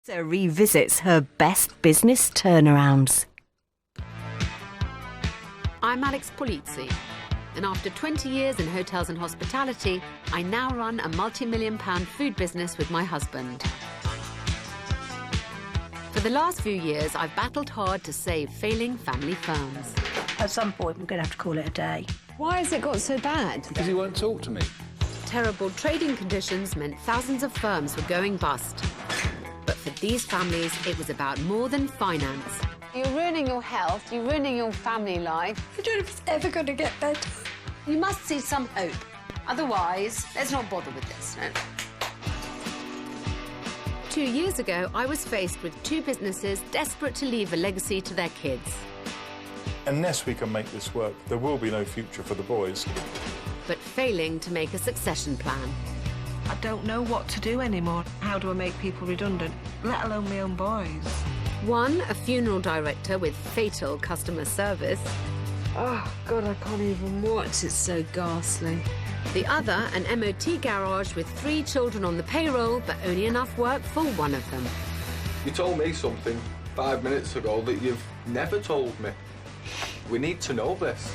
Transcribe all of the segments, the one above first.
So revisits her best business turnarounds. I'm Alex Polizzi, and after 20 years in hotels and hospitality, I now run a multi-million-pound food business with my husband. For the last few years, I've battled hard to save failing family firms. At some point, we're going to have to call it a day. Why has it got so bad? Because he won't talk to me. Terrible trading conditions meant thousands of firms were going bust. But for these families, it was about more than finance. You're ruining your health, you're ruining your family life. I don't know if it's ever going to get better. You must see some hope. Otherwise, let's not bother with this, no? 2 years ago, I was faced with two businesses desperate to leave a legacy to their kids. Unless we can make this work, there will be no future for the boys. But failing to make a succession plan. I don't know what to do anymore. How do I make people redundant, let alone my own boys? One, a funeral director with fatal customer service. Oh, God, I can't even watch. It's so ghastly. The other, an MOT garage with 3 children on the payroll, but only enough work for one of them. You told me something 5 minutes ago that you've never told me. We need to know this.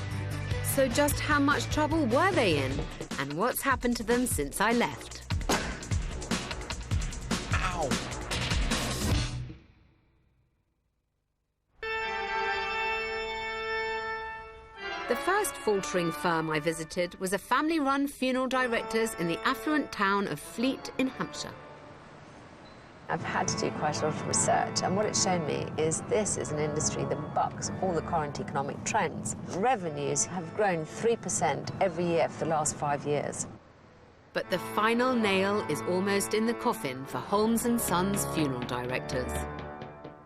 So just how much trouble were they in? And what's happened to them since I left? Ow! The first faltering firm I visited was a family-run funeral directors in the affluent town of Fleet in Hampshire. I've had to do quite a lot of research, and what it's shown me is this is an industry that bucks all the current economic trends. Revenues have grown 3% every year for the last 5 years. But the final nail is almost in the coffin for Holmes and Sons funeral directors.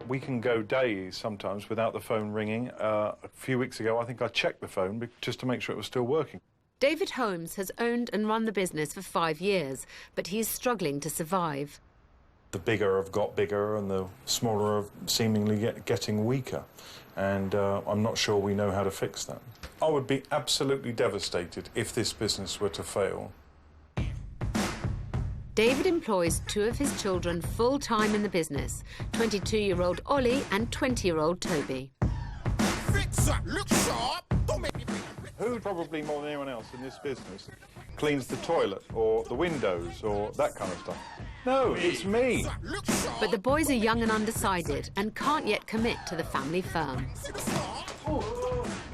We can go days sometimes without the phone ringing. A few weeks ago, I think I checked the phone just to make sure it was still working. David Holmes has owned and run the business for 5 years, but he's struggling to survive. The bigger have got bigger and the smaller are seemingly getting weaker. And I'm not sure we know how to fix that. I would be absolutely devastated if this business were to fail. David employs 2 of his children full-time in the business, 22-year-old Ollie and 20-year-old Toby. Who probably more than anyone else in this business cleans the toilet or the windows or that kind of stuff? No, it's me. But the boys are young and undecided and can't yet commit to the family firm.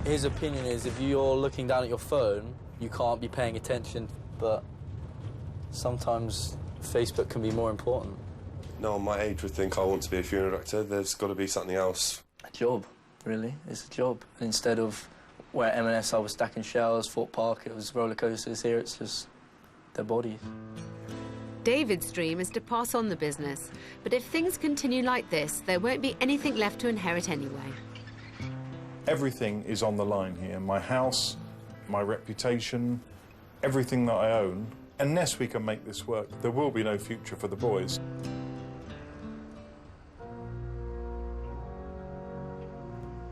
His opinion is if you're looking down at your phone, you can't be paying attention, but sometimes Facebook can be more important. No one my age would think I want to be a funeral director. There's got to be something else. A job, really. It's a job. Instead of where M&S I was stacking shells, Fort Park, it was roller coasters. Here it's just their bodies. David's dream is to pass on the business, but if things continue like this, there won't be anything left to inherit anyway. Everything is on the line here. My house, my reputation, everything that I own. Unless we can make this work, there will be no future for the boys.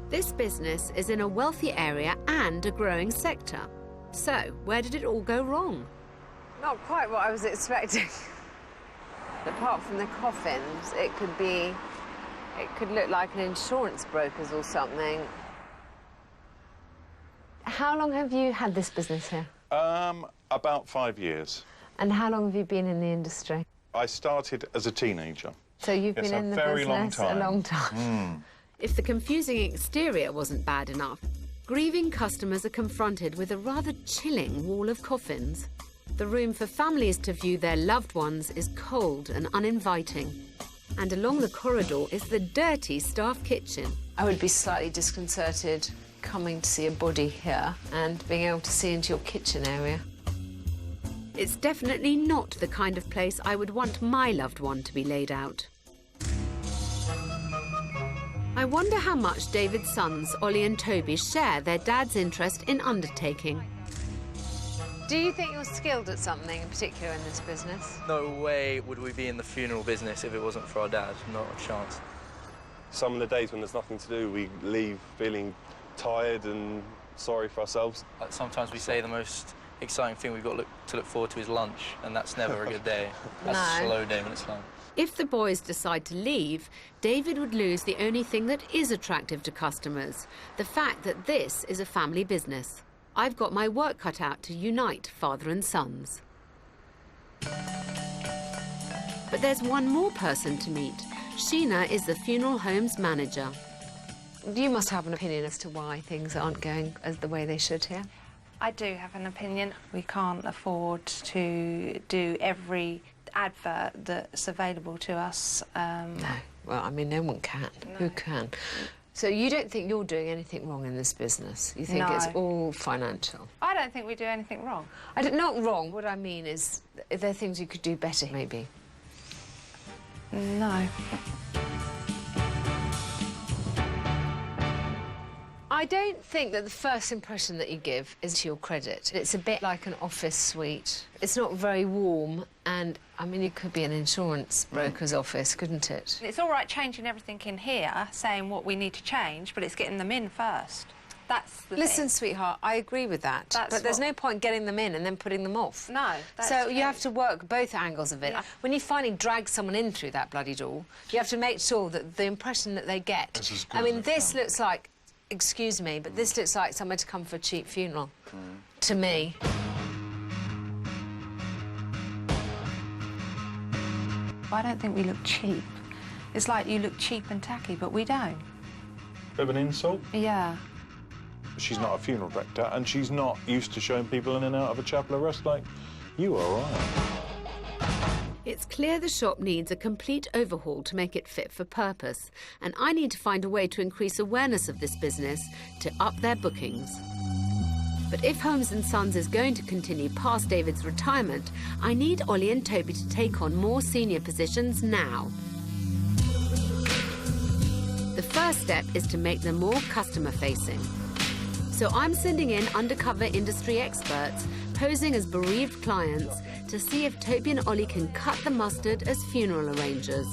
This business is in a wealthy area and a growing sector. So, where did it all go wrong? Not quite what I was expecting. Apart from the coffins, it could look like an insurance broker's or something. How long have you had this business here? About 5 years. And how long have you been in the industry? I started as a teenager. So you've been in the business a long time. If the confusing exterior wasn't bad enough, grieving customers are confronted with a rather chilling wall of coffins. The room for families to view their loved ones is cold and uninviting. And along the corridor is the dirty staff kitchen. I would be slightly disconcerted coming to see a body here and being able to see into your kitchen area. It's definitely not the kind of place I would want my loved one to be laid out. I wonder how much David's sons, Ollie and Toby, share their dad's interest in undertaking. Do you think you're skilled at something in particular in this business? No way would we be in the funeral business if it wasn't for our dad. Not a chance. Some of the days when there's nothing to do, we leave feeling tired and sorry for ourselves. Sometimes we say the most exciting thing we've got to look forward to is lunch, and that's never a good day. That's a slow day when it's long. If the boys decide to leave, David would lose the only thing that is attractive to customers, the fact that this is a family business. I've got my work cut out to unite father and sons. But there's one more person to meet. Sheena is the funeral home's manager. You must have an opinion as to why things aren't going as the way they should here. I do have an opinion. We can't afford to do every advert that's available to us. No. Well, I mean, no one can. No. Who can? So you don't think you're doing anything wrong in this business? You think it's all financial? I don't think we do anything wrong. Not wrong. What I mean is, are there things you could do better, maybe? No. I don't think that the first impression that you give is to your credit. It's a bit like an office suite. It's not very warm, and, I mean, it could be an insurance broker's office, couldn't it? It's all right changing everything in here, saying what we need to change, but it's getting them in first. That's the Listen, thing. sweetheart, I agree with that. But there's no point getting them in and then putting them off. No, that's So true. you have to work both angles of it. Yeah. When you finally drag someone in through that bloody door, you have to make sure that the impression that they get... It's as good I as mean, it this can. looks like... Excuse me, but this looks like somewhere to come for a cheap funeral. To me. I don't think we look cheap. It's like you look cheap and tacky, but we don't. Bit of an insult. Yeah. She's not a funeral director, and she's not used to showing people in and out of a chapel arrest like you are, right? It's clear the shop needs a complete overhaul to make it fit for purpose, and I need to find a way to increase awareness of this business to up their bookings. But if Holmes and Sons is going to continue past David's retirement, I need Ollie and Toby to take on more senior positions now. The first step is to make them more customer-facing. So I'm sending in undercover industry experts posing as bereaved clients to see if Toby and Ollie can cut the mustard as funeral arrangers.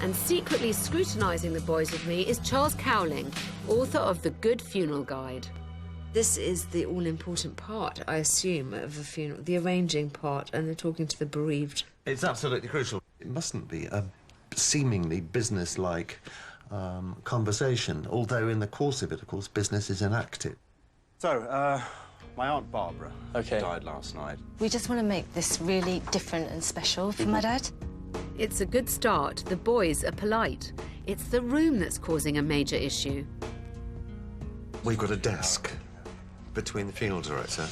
And secretly scrutinising the boys with me is Charles Cowling, author of The Good Funeral Guide. This is the all-important part, I assume, of a funeral, the arranging part, and the talking to the bereaved. It's absolutely crucial. It mustn't be a seemingly business-like conversation, although in the course of it, of course, business is enacted. So, my Aunt Barbara died last night. We just want to make this really different and special for my dad. It's a good start. The boys are polite. It's the room that's causing a major issue. We've got a desk between the funeral director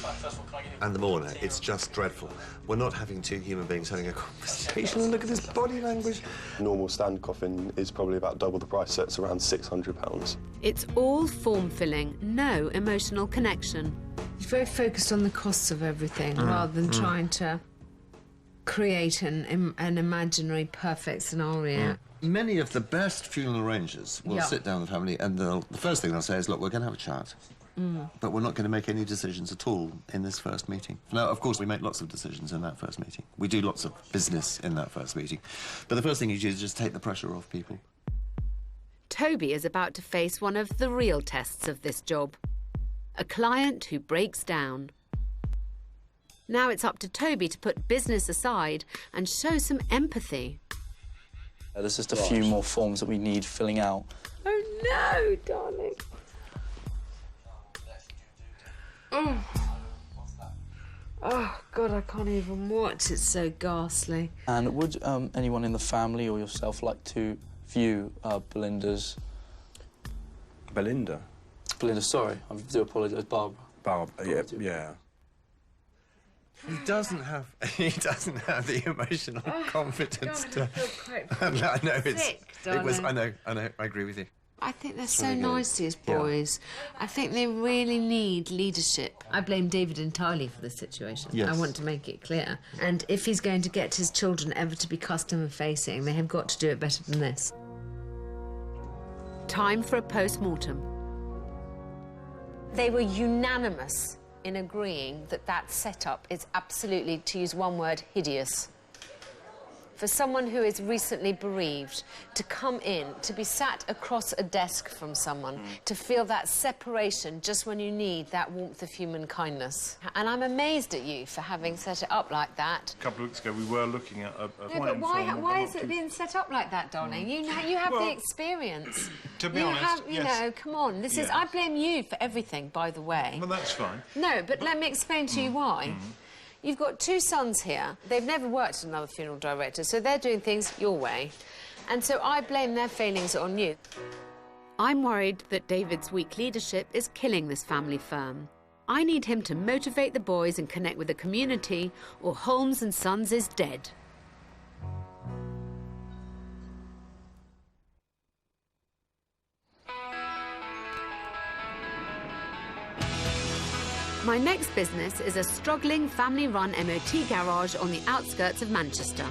and the mourner. It's just dreadful. We're not having two human beings having a conversation. Look at this body language. A normal stand coffin is probably about double the price, so it's around £600. It's all form-filling, no emotional connection. He's very focused on the costs of everything rather than trying to create an imaginary perfect scenario. Many of the best funeral arrangers will sit down with the family and the first thing they'll say is, look, we're going to have a chat. But we're not going to make any decisions at all in this first meeting. Now, of course, we make lots of decisions in that first meeting. We do lots of business in that first meeting. But the first thing you do is just take the pressure off people. Toby is about to face one of the real tests of this job. A client who breaks down. Now it's up to Toby to put business aside and show some empathy. There's just a few more forms that we need filling out. Oh, no, darling. Oh, God, I can't even watch. It's so ghastly. And would anyone in the family or yourself like to view Belinda's... Belinda? Belinda, sorry. I do apologise. Barbara. Yeah. He doesn't have the emotional confidence God, to. I feel quite I know sick, I know. I agree with you. I think they're so nice, these boys. I think they really need leadership. I blame David entirely for this situation. Yes. I want to make it clear. And if he's going to get his children ever to be customer-facing, they have got to do it better than this. Time for a post-mortem. They were unanimous in agreeing that that setup is absolutely, to use one word, hideous. For someone who is recently bereaved, to come in, to be sat across a desk from someone, to feel that separation just when you need that warmth of human kindness. And I'm amazed at you for having set it up like that. A couple of weeks ago, we were looking at a No, but why is it being set up like that, darling? You have the experience. To be honest, you know, come on. This is... I blame you for everything, by the way. Well, that's fine. No, but let me explain to you why. You've got two sons here. They've never worked as another funeral director, so they're doing things your way. And so I blame their failings on you. I'm worried that David's weak leadership is killing this family firm. I need him to motivate the boys and connect with the community, or Holmes and Sons is dead. My next business is a struggling family-run MOT garage on the outskirts of Manchester.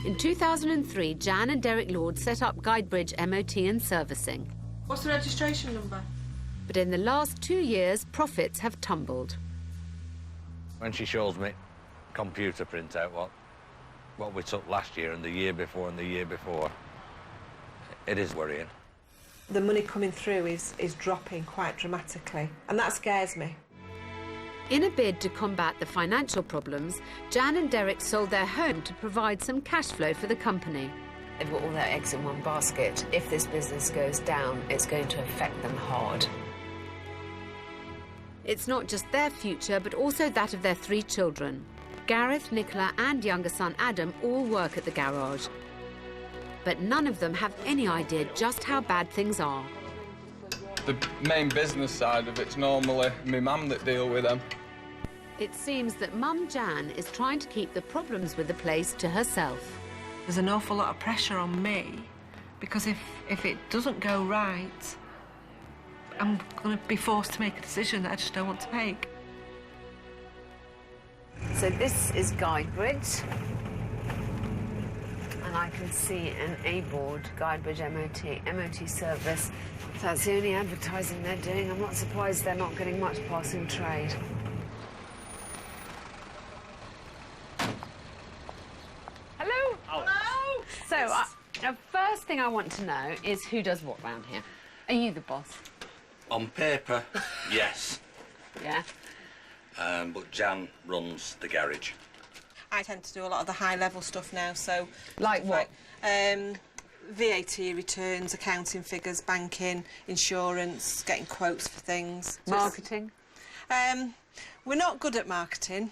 In 2003, Jan and Derek Lord set up Guidebridge MOT and Servicing. What's the registration number? But in the last 2 years, profits have tumbled. When she shows me computer printout what we took last year and the year before and the year before, it is worrying. The money coming through is dropping quite dramatically, and that scares me. In a bid to combat the financial problems, Jan and Derek sold their home to provide some cash flow for the company. They've got all their eggs in one basket. If this business goes down, it's going to affect them hard. It's not just their future, but also that of their 3 children. Gareth, Nicola and younger son Adam all work at the garage. But none of them have any idea just how bad things are. The main business side of it's normally my mum that deal with them. It seems that Mum Jan is trying to keep the problems with the place to herself. There's an awful lot of pressure on me, because if it doesn't go right, I'm going to be forced to make a decision that I just don't want to make. So this is Guidebridge. And I can see an A-board, Guidebridge MOT service. If that's the only advertising they're doing, I'm not surprised they're not getting much passing trade. Hello? Oh. Hello? So, the first thing I want to know is who does what round here. Are you the boss? On paper, yes. Yeah? But Jan runs the garage. I tend to do a lot of the high-level stuff now, so... Like what? VAT returns, accounting figures, banking, insurance, getting quotes for things. Marketing? We're not good at marketing.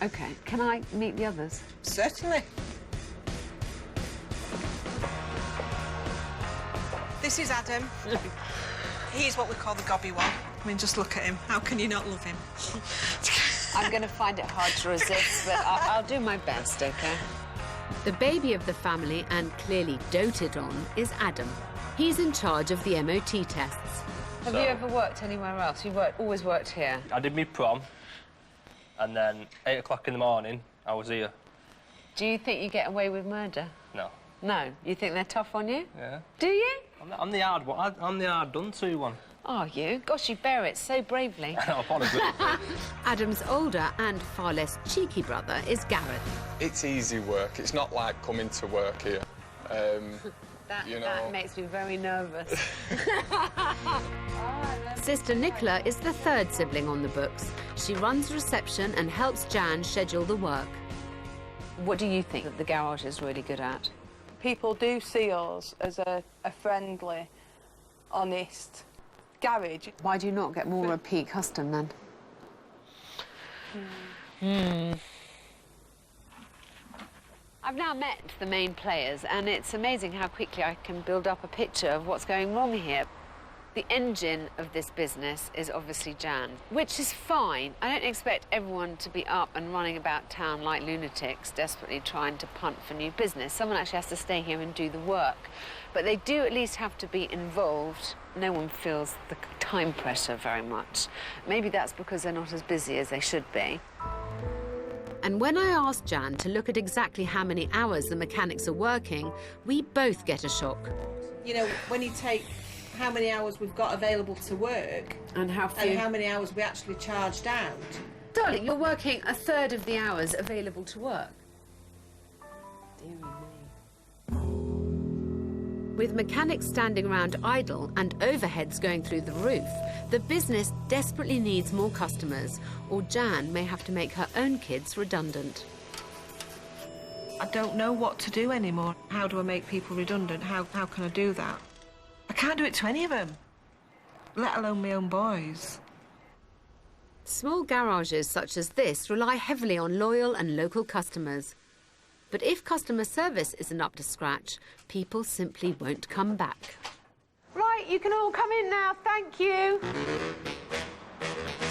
OK. Can I meet the others? Certainly. This is Adam. He's what we call the gobby one. I mean, just look at him. How can you not love him? I'm going to find it hard to resist, but I'll do my best, OK? The baby of the family, and clearly doted on, is Adam. He's in charge of the MOT tests. Have you ever worked anywhere else? You always worked here? I did my prom, and then 8 o'clock in the morning, I was here. Do you think you get away with murder? No. No? You think they're tough on you? Yeah. Do you? I'm the hard one. I'm the hard done-to one. Are you? Gosh, you bear it so bravely. Apologies. Adam's older and far less cheeky brother is Gareth. It's easy work. It's not like coming to work here. That makes me very nervous. Sister Nicola is the 3rd sibling on the books. She runs reception and helps Jan schedule the work. What do you think that the garage is really good at? People do see us as a friendly, honest garage. Why do you not get more repeat custom then? I've now met the main players, and it's amazing how quickly I can build up a picture of what's going wrong here. The engine of this business is obviously Jan, which is fine. I don't expect everyone to be up and running about town like lunatics, desperately trying to punt for new business. Someone actually has to stay here and do the work. But they do at least have to be involved. No one feels the time pressure very much. Maybe that's because they're not as busy as they should be. And when I asked Jan to look at exactly how many hours the mechanics are working, we both get a shock. You know, when you take how many hours we've got available to work and how many hours we actually charged out. Darling, you're working 1/3 of the hours available to work. With mechanics standing around idle and overheads going through the roof, the business desperately needs more customers, or Jan may have to make her own kids redundant. I don't know what to do anymore. How do I make people redundant? How can I do that? I can't do it to any of them, let alone my own boys. Small garages such as this rely heavily on loyal and local customers. But if customer service isn't up to scratch, people simply won't come back. Right, you can all come in now, thank you.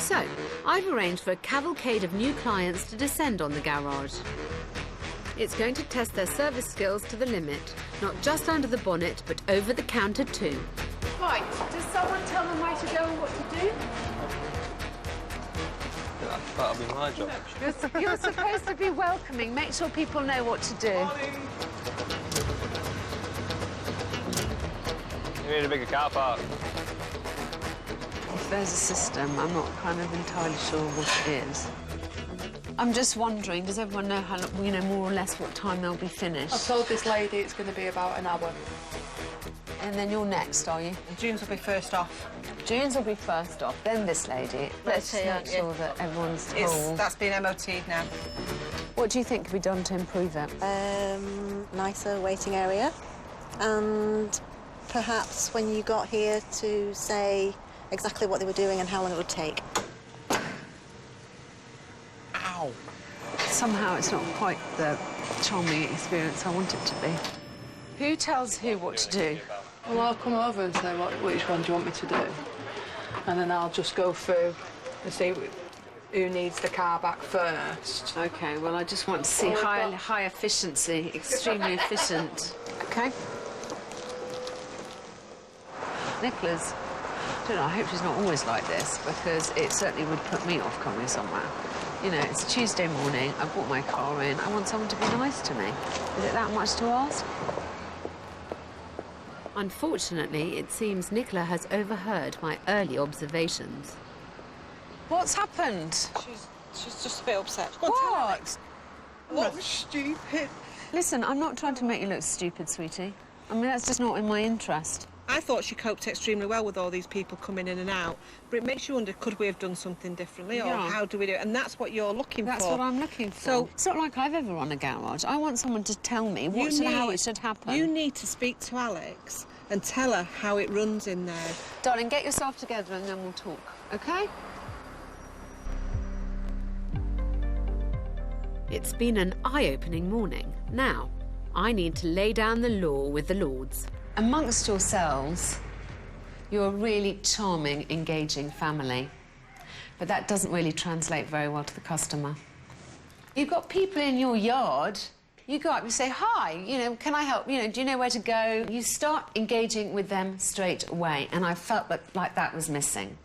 So, I've arranged for a cavalcade of new clients to descend on the garage. It's going to test their service skills to the limit, not just under the bonnet, but over the counter too. Right, does someone tell them where to go and what to do? That'll be my job. You're supposed to be welcoming. Make sure people know what to do. You need a bigger car park. If there's a system, I'm not kind of entirely sure what it is. I'm just wondering, does everyone know how, more or less what time they'll be finished? I've told this lady it's going to be about an hour. And then you're next, are you? And June's will be first off. June's will be first off, then this lady. Let's make sure that everyone's told. That's been MOT'd now. What do you think could be done to improve it? Nicer waiting area. And perhaps when you got here to say exactly what they were doing and how long it would take. Ow! Somehow it's not quite the charming experience I want it to be. Who tells who what to do? Well, I'll come over and say, which one do you want me to do? And then I'll just go through and see who needs the car back first. OK, well, I just want to see high efficiency, extremely efficient. OK? Nicola's, I don't know, I hope she's not always like this, because it certainly would put me off coming somewhere. You know, it's Tuesday morning, I brought my car in, I want someone to be nice to me. Is it that much to ask? Unfortunately, it seems Nicola has overheard my early observations. What's happened? She's just a bit upset. What? What stupid. Listen, I'm not trying to make you look stupid, sweetie. I mean, that's just not in my interest. I thought she coped extremely well with all these people coming in and out, but it makes you wonder, could we have done something differently, or how do we do it? And that's what you're looking for. That's what I'm looking for. So it's not like I've ever run a garage. I want someone to tell me how it should happen. You need to speak to Alex and tell her how it runs in there. Darling, get yourself together and then we'll talk, OK? It's been an eye-opening morning. Now, I need to lay down the law with the lords. Amongst yourselves, you're a really charming, engaging family. But that doesn't really translate very well to the customer. You've got people in your yard. You go up and say, hi, can I help? Do you know where to go? You start engaging with them straight away, and I felt like that was missing.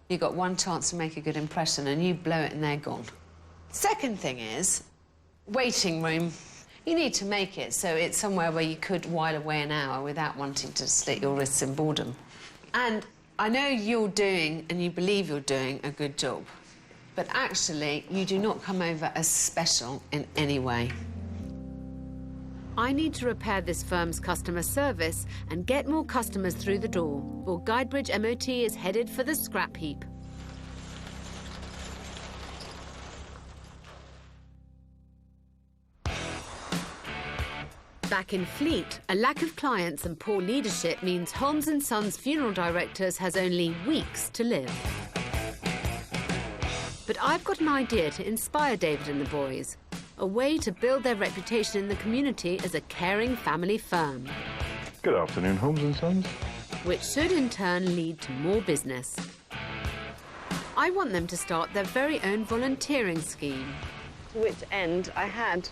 You got one chance to make a good impression, and you blow it and they're gone. Second thing is, waiting room. You need to make it so it's somewhere where you could while away an hour without wanting to slit your wrists in boredom. And I know you're doing, and you believe you're doing, a good job. But actually, you do not come over as special in any way. I need to repair this firm's customer service and get more customers through the door, or Guidebridge MOT is headed for the scrap heap. Back in Fleet, a lack of clients and poor leadership means Holmes and Sons funeral directors has only weeks to live. But I've got an idea to inspire David and the boys. A way to build their reputation in the community as a caring family firm. Good afternoon, Holmes and Sons. Which should in turn lead to more business. I want them to start their very own volunteering scheme. To which end I had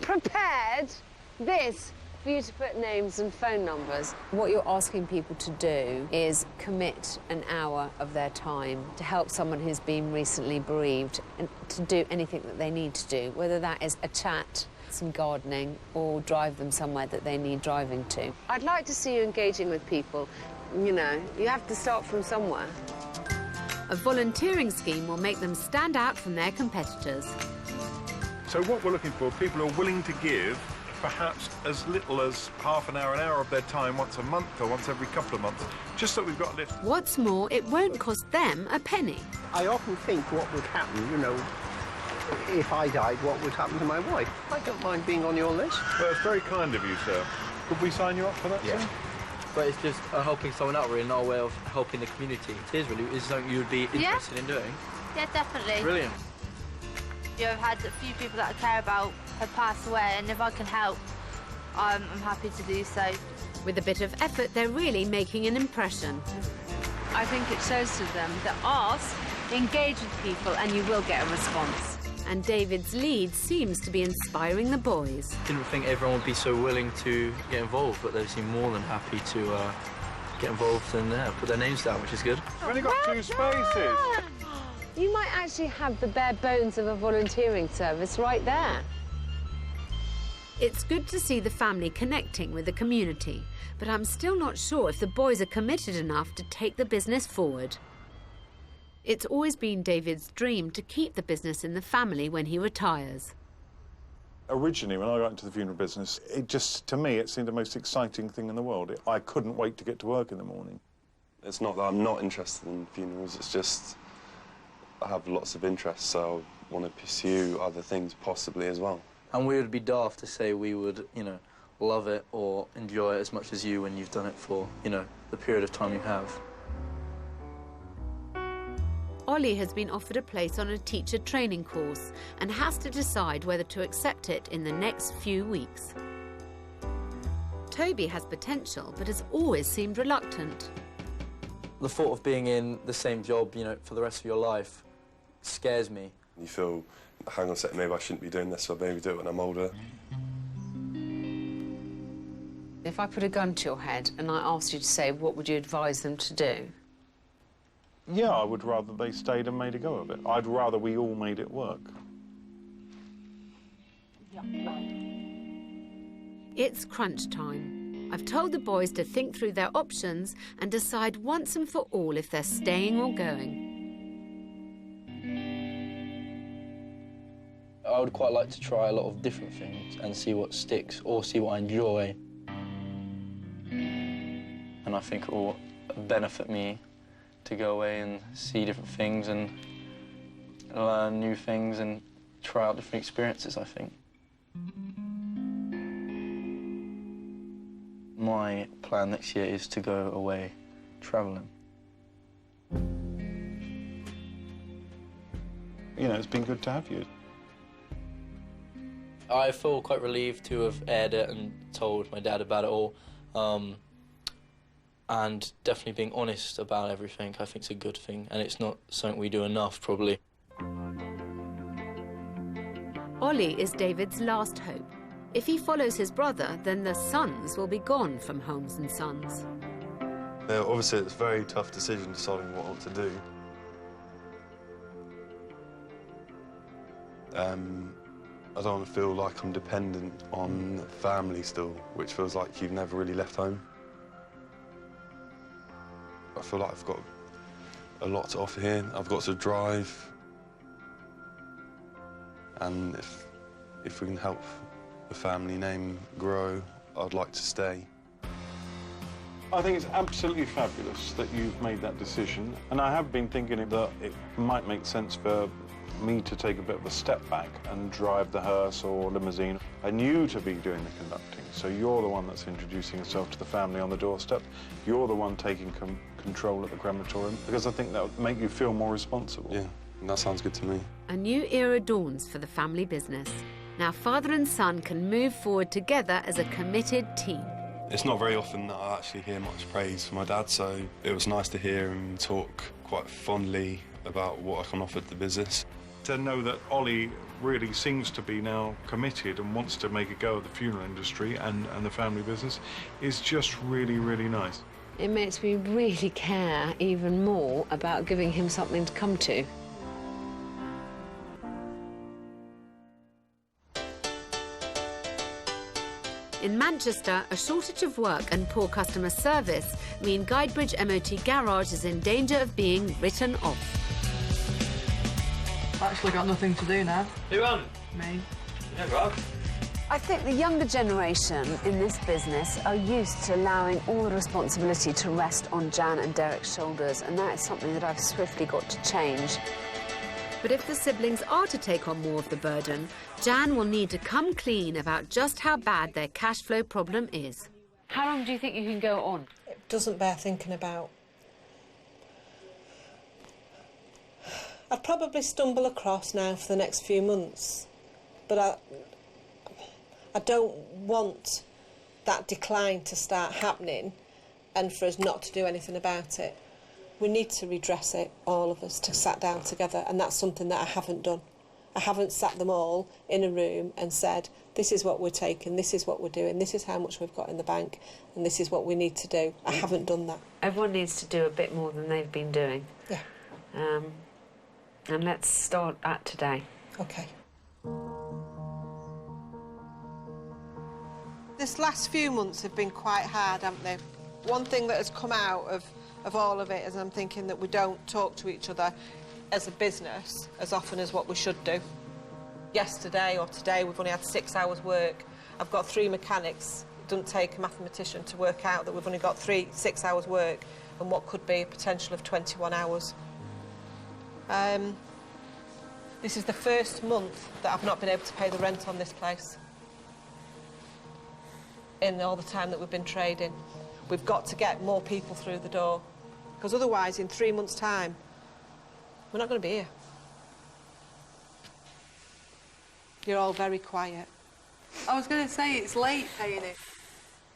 prepared this for you to put names and phone numbers. What you're asking people to do is commit an hour of their time to help someone who's been recently bereaved and to do anything that they need to do, whether that is a chat, some gardening, or drive them somewhere that they need driving to. I'd like to see you engaging with people. You have to start from somewhere. A volunteering scheme will make them stand out from their competitors. So what we're looking for, people who are willing to give perhaps as little as half an hour of their time once a month or once every couple of months, just so we've got a lift. What's more, it won't cost them a penny. I often think what would happen, you know, if I died, what would happen to my wife. I don't mind being on your list. Well, it's very kind of you, sir. Could we sign you up for that, sir? But it's just helping someone out, really, in our way of helping the community. It is really, is something you would be interested in doing? Yeah, definitely. Brilliant. I've had a few people that I care about have passed away, and if I can help, I'm happy to do so. With a bit of effort, they're really making an impression. I think it shows to them that ask, engage with people, and you will get a response. And David's lead seems to be inspiring the boys. Didn't think everyone would be so willing to get involved, but they seem more than happy to get involved and put their names down, which is good. We've only got 2 spaces. You might actually have the bare bones of a volunteering service right there. It's good to see the family connecting with the community, but I'm still not sure if the boys are committed enough to take the business forward. It's always been David's dream to keep the business in the family when he retires. Originally, when I got into the funeral business, to me, it seemed the most exciting thing in the world. I couldn't wait to get to work in the morning. It's not that I'm not interested in funerals, it's just I have lots of interests, so I want to pursue other things possibly as well. And we would be daft to say we would, you know, love it or enjoy it as much as you when you've done it for, you know, the period of time you have. Ollie has been offered a place on a teacher training course and has to decide whether to accept it in the next few weeks. Toby has potential, but has always seemed reluctant. The thought of being in the same job, you know, for the rest of your life scares me. You feel, hang on a second, maybe I shouldn't be doing this, or maybe do it when I'm older. If I put a gun to your head and I asked you to say, what would you advise them to do? Yeah, I would rather they stayed and made a go of it. I'd rather we all made it work. It's crunch time. I've told the boys to think through their options and decide once and for all if they're staying or going. I would quite like to try a lot of different things and see what sticks or see what I enjoy. And I think it will benefit me to go away and see different things and learn new things and try out different experiences, I think. My plan next year is to go away travelling. You know, it's been good to have you. I feel quite relieved to have aired it and told my dad about it all. And definitely being honest about everything, I think, is a good thing, and it's not something we do enough, probably. Ollie is David's last hope. If he follows his brother, then the Sons will be gone from Holmes and Sons. Yeah, obviously, it's a very tough decision deciding what I want to do. I don't want to feel like I'm dependent on family still, which feels like you've never really left home. I feel like I've got a lot to offer here. I've got to drive. And if we can help the family name grow, I'd like to stay. I think it's absolutely fabulous that you've made that decision. And I have been thinking that it might make sense for me to take a bit of a step back and drive the hearse or limousine, and you to be doing the conducting. So you're the one that's introducing yourself to the family on the doorstep. You're the one taking control at the crematorium, because I think that would make you feel more responsible. Yeah, and that sounds good to me. A new era dawns for the family business. Now father and son can move forward together as a committed team. It's not very often that I actually hear much praise from my dad, so it was nice to hear him talk quite fondly about what I can offer to the business. To know that Ollie really seems to be now committed and wants to make a go of the funeral industry and the family business is just really, really nice. It makes me really care even more about giving him something to come to. In Manchester, a shortage of work and poor customer service mean Guidebridge MOT Garage is in danger of being written off. I've actually got nothing to do now. Who won? Me. Yeah, right. I think the younger generation in this business are used to allowing all the responsibility to rest on Jan and Derek's shoulders, and that is something that I've swiftly got to change. But if the siblings are to take on more of the burden, Jan will need to come clean about just how bad their cash flow problem is. How long do you think you can go on? It doesn't bear thinking about. I'd probably stumble across now for the next few months, but I don't want that decline to start happening and for us not to do anything about it. We need to redress it, all of us, to sat down together, and that's something that I haven't done. I haven't sat them all in a room and said, this is what we're taking, this is what we're doing, this is how much we've got in the bank, and this is what we need to do. I haven't done that. Everyone needs to do a bit more than they've been doing. Yeah. And let's start at today. OK. This last few months have been quite hard, haven't they? One thing that has come out of all of it is I'm thinking that we don't talk to each other as a business as often as what we should do. Yesterday or today we've only had 6 hours work. I've got 3 mechanics. It doesn't take a mathematician to work out that we've only got 6 hours work and what could be a potential of 21 hours. This is the first month that I've not been able to pay the rent on this place in all the time that we've been trading. We've got to get more people through the door, because otherwise in 3 months' time we're not going to be here. You're all very quiet. I was going to say it's late paying it.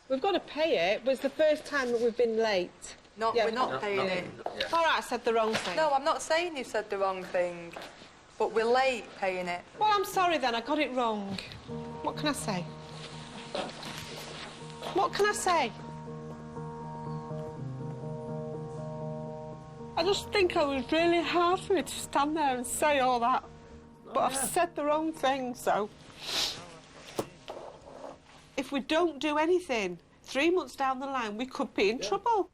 We've got to pay it, but it's the first time that we've been late. We're not paying it. Yeah. All right, I said the wrong thing. No, I'm not saying you said the wrong thing, but we're late paying it. Well, I'm sorry then, I got it wrong. What can I say? What can I say? I just think it was really hard for me to stand there and say all that. But I've said the wrong thing, so... If we don't do anything, 3 months down the line, we could be in trouble.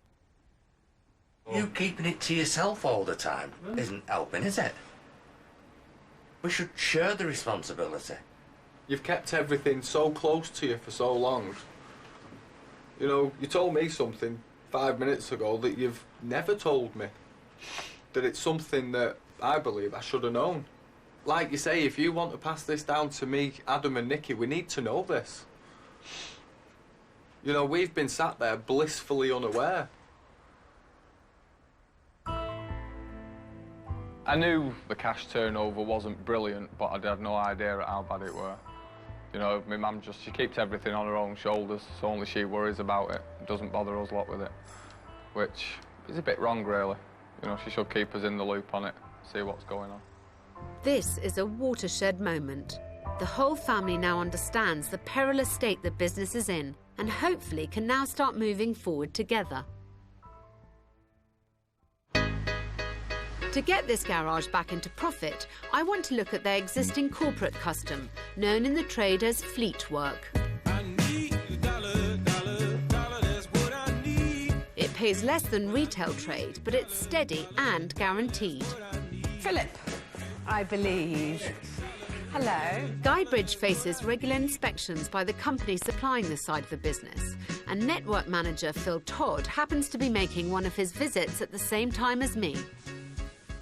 You keeping it to yourself all the time isn't helping, is it? We should share the responsibility. You've kept everything so close to you for so long. You know, you told me something 5 minutes ago that you've never told me. That it's something that I believe I should have known. Like you say, if you want to pass this down to me, Adam and Nikki, we need to know this. You know, we've been sat there blissfully unaware. I knew the cash turnover wasn't brilliant, but I had no idea how bad it were. You know, my mum she keeps everything on her own shoulders, so only she worries about it. Doesn't bother us a lot with it, which is a bit wrong, really. You know, she should keep us in the loop on it, see what's going on. This is a watershed moment. The whole family now understands the perilous state the business is in and hopefully can now start moving forward together. To get this garage back into profit, I want to look at their existing corporate custom, known in the trade as fleet work. It pays less than retail trade, but it's steady and guaranteed. Philip, I believe. Hello. Guybridge faces regular inspections by the company supplying this side of the business, and network manager Phil Todd happens to be making one of his visits at the same time as me.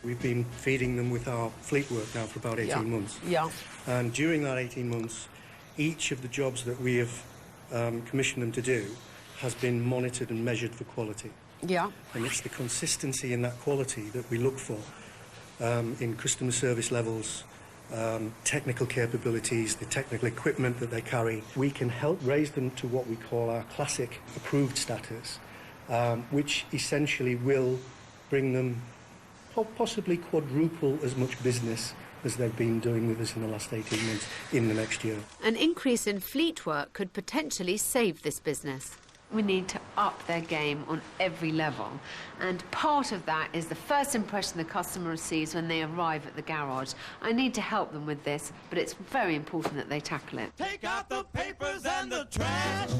We've been feeding them with our fleet work now for about 18 months. Yeah. And during that 18 months, each of the jobs that we have commissioned them to do has been monitored and measured for quality. Yeah. And it's the consistency in that quality that we look for in customer service levels, technical capabilities, the technical equipment that they carry. We can help raise them to what we call our classic approved status, which essentially will bring them possibly quadruple as much business as they've been doing with us in the last 18 months in the next year. An increase in fleet work could potentially save this business. We need to up their game on every level. And part of that is the first impression the customer receives when they arrive at the garage. I need to help them with this, but it's very important that they tackle it. Take out the papers and the trash.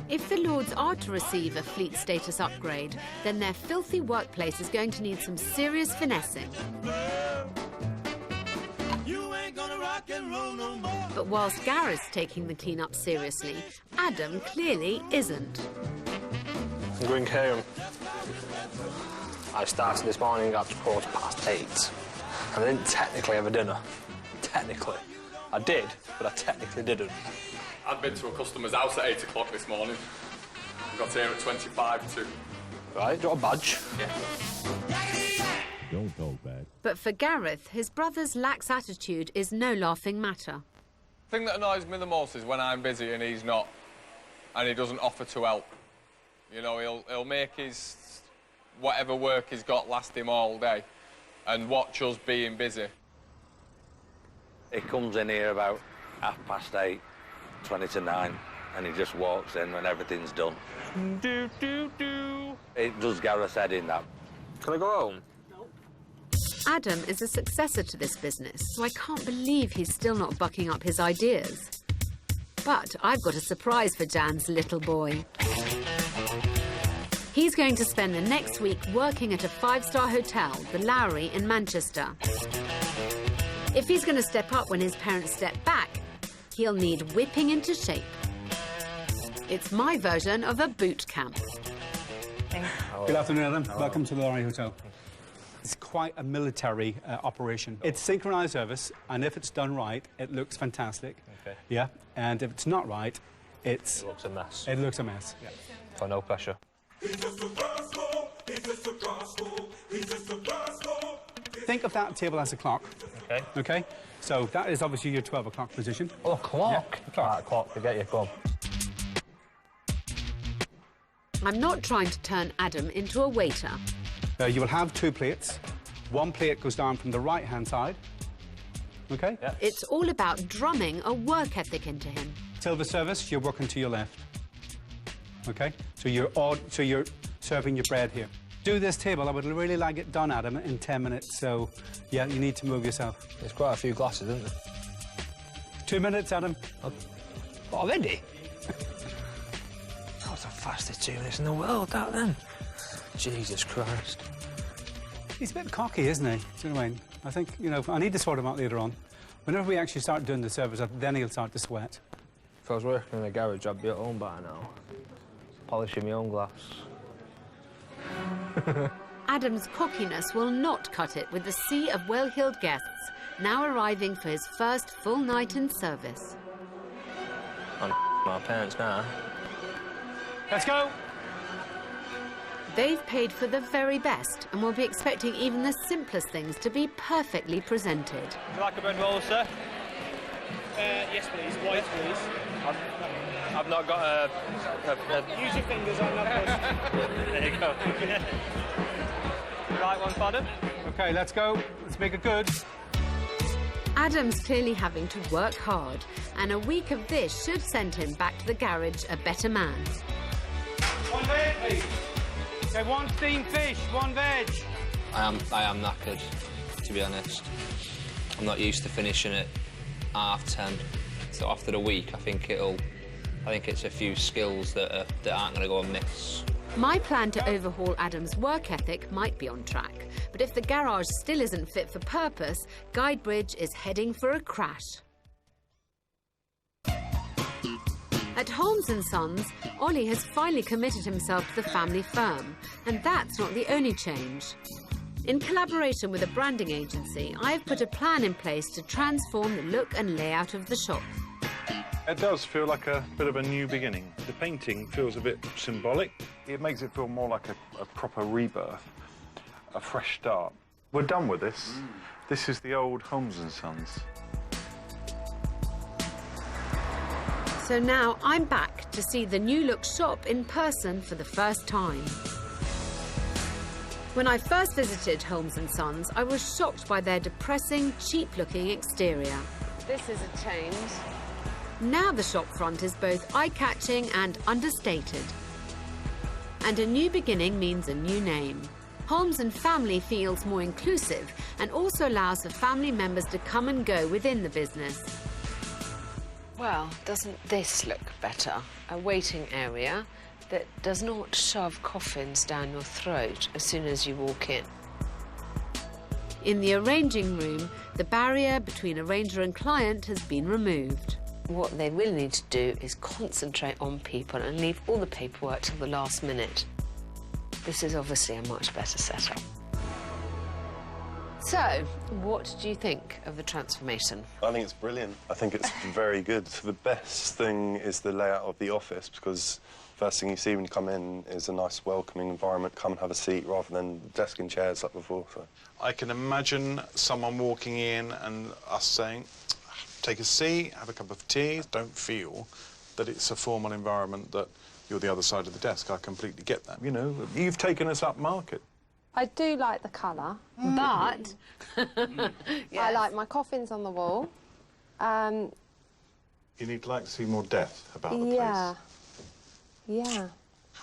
If the Lords are to receive a fleet status upgrade, then their filthy workplace is going to need some serious finessing. You ain't gonna rock and roll no more. But whilst Gareth's taking the clean-up seriously, Adam clearly isn't. I'm going home. I started this morning at 8:15. And I didn't technically have a dinner. Technically. I did, but I technically didn't. I'd been to a customer's house at 8 o'clock this morning. I got here at 25 to. Right, do you want a badge? Yeah. Don't talk back. But for Gareth, his brother's lax attitude is no laughing matter. The thing that annoys me the most is when I'm busy and he's not, and he doesn't offer to help. You know, he'll make his whatever work he's got last him all day and watch us being busy. He comes in here about 8:30, 20 to 9, and he just walks in when everything's done. It does Gareth's head in that. Can I go home? Adam is a successor to this business, so I can't believe he's still not bucking up his ideas. But I've got a surprise for Jan's little boy. He's going to spend the next week working at a 5-star hotel, the Lowry in Manchester. If he's going to step up when his parents step back, he'll need whipping into shape. It's my version of a boot camp. Good afternoon, Adam. Welcome to the Lowry Hotel. It's quite a military operation. It's synchronised service, and if it's done right, it looks fantastic. Okay. Yeah, and if it's not right, it looks a mess. It looks a mess. Yeah. So no pressure. Think of that table as a clock. Okay. Okay. So that is obviously your 12 o'clock position. Oh, clock. Yeah, clock. Right, clock. Forget you. Go on. I'm not trying to turn Adam into a waiter. You will have 2 plates. 1 plate goes down from the right-hand side. Okay? Yep. It's all about drumming a work ethic into him. Silver service, you're working to your left. Okay? So you're serving your bread here. Do this table. I would really like it done, Adam, in 10 minutes. So, yeah, you need to move yourself. There's quite a few glasses, isn't there? 2 minutes, Adam. Already? That was the fastest 2 minutes in the world, that then. Jesus Christ. He's a bit cocky, isn't he? Do you know what I mean? I think, you know, I need to sort him out later on. Whenever we actually start doing the service, then he'll start to sweat. If I was working in a garage, I'd be at home by now, polishing my own glass. Adam's cockiness will not cut it with the sea of well-heeled guests now arriving for his first full night in service. I'm my parents now. Let's go! They've paid for the very best and will be expecting even the simplest things to be perfectly presented. Would you like a bread roll, sir? Yes, please. White, please. I've not got a... Use your fingers on that one. There you go. Right one, pardon? OK, let's go. Let's make it good. Adam's clearly having to work hard, and a week of this should send him back to the garage a better man. 1 veg, please. OK, 1 steamed fish, 1 veg. I am knackered, to be honest. I'm not used to finishing at 10:30. So after the week, I think it's a few skills that aren't going to go amiss. My plan to overhaul Adam's work ethic might be on track, but if the garage still isn't fit for purpose, Guidebridge is heading for a crash. At Holmes and Sons, Ollie has finally committed himself to the family firm, and that's not the only change. In collaboration with a branding agency, I have put a plan in place to transform the look and layout of the shop. It does feel like a bit of a new beginning. The painting feels a bit symbolic. It makes it feel more like a proper rebirth, a fresh start. We're done with this. This is the old Holmes and Sons. So now I'm back to see the new look shop in person for the first time. When I first visited Holmes and Sons, I was shocked by their depressing, cheap-looking exterior. This is a change. Now the shop front is both eye-catching and understated. And a new beginning means a new name. Holmes and Family feels more inclusive and also allows for family members to come and go within the business. Well, doesn't this look better? A waiting area that does not shove coffins down your throat as soon as you walk in. In the arranging room, the barrier between arranger and client has been removed. What they really need to do is concentrate on people and leave all the paperwork till the last minute. This is obviously a much better setup. So, what do you think of the transformation? I think it's brilliant. I think it's very good. The best thing is the layout of the office, because first thing you see when you come in is a nice welcoming environment. Come and have a seat rather than desk and chairs like before. So. I can imagine someone walking in and us saying, take a seat, have a cup of tea. Don't feel that it's a formal environment, that you're the other side of the desk. I completely get that. You know, you've taken us up market. I do like the colour. But... I like my coffins on the wall. You need to see more depth about the place. Yeah.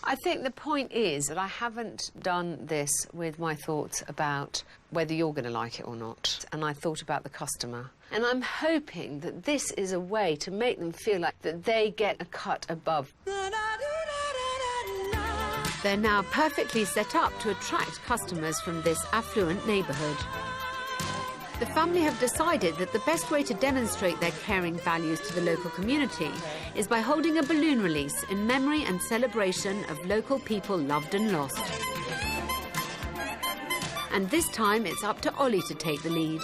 I think the point is that I haven't done this with my thoughts about whether you're going to like it or not. And I thought about the customer. And I'm hoping that this is a way to make them feel like that they get a cut above. They're now perfectly set up to attract customers from this affluent neighbourhood. The family have decided that the best way to demonstrate their caring values to the local community is by holding a balloon release in memory and celebration of local people loved and lost. And this time it's up to Ollie to take the lead.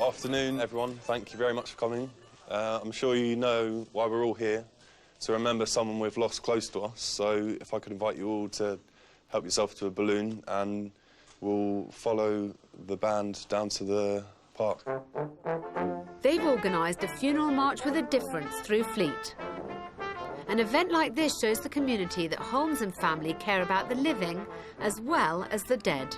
Afternoon, everyone. Thank you very much for coming. I'm sure you know why we're all here. To remember someone we've lost close to us. So if I could invite you all to help yourself to a balloon, and we'll follow the band down to the park. They've organised a funeral march with a difference through Fleet. An event like this shows the community that Holmes and family care about the living as well as the dead.